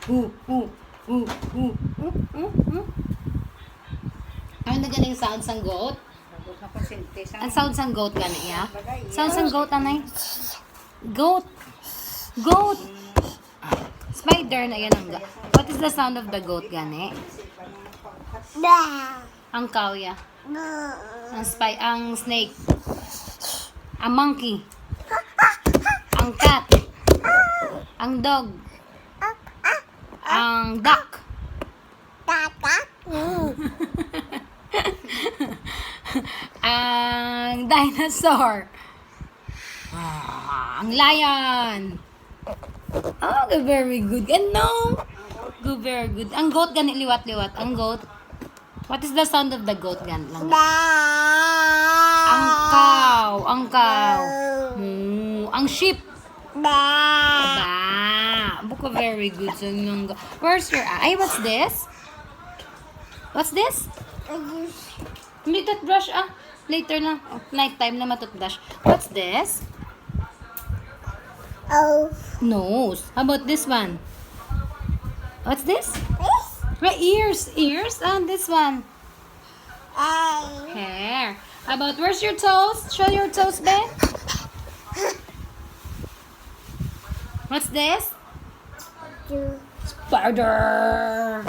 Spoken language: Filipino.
Hu, hu, hu, hu, hu, hu, hu. Ano na ganing sound sang goat? Ang sound sang goat gani ya? Sound sang goat anay? Goat. Goat. Spider na yan ang goat. What is the sound of the goat gani? Ang cow ya. Ang snake. Ang monkey. Ang cat. Ang dog. Ang duck. Ang dinosaur. Ang lion. Oh, very good. And no. Go very good. Ang goat gani liwat-liwat. Ang goat. What is the sound of the goat gan lang? Ang cow. Ang cow. Ang sheep. Ba. Buko very good. So, where's your eye? What's this? What's this? Hindi toothbrush ah. Later na. Night time na matoothbrush. What's this? Nose. How about this one? What's this? My ears. Ears? And this one? Hair. How about where's your toes? Show your toes, Ben. What's this? Spider.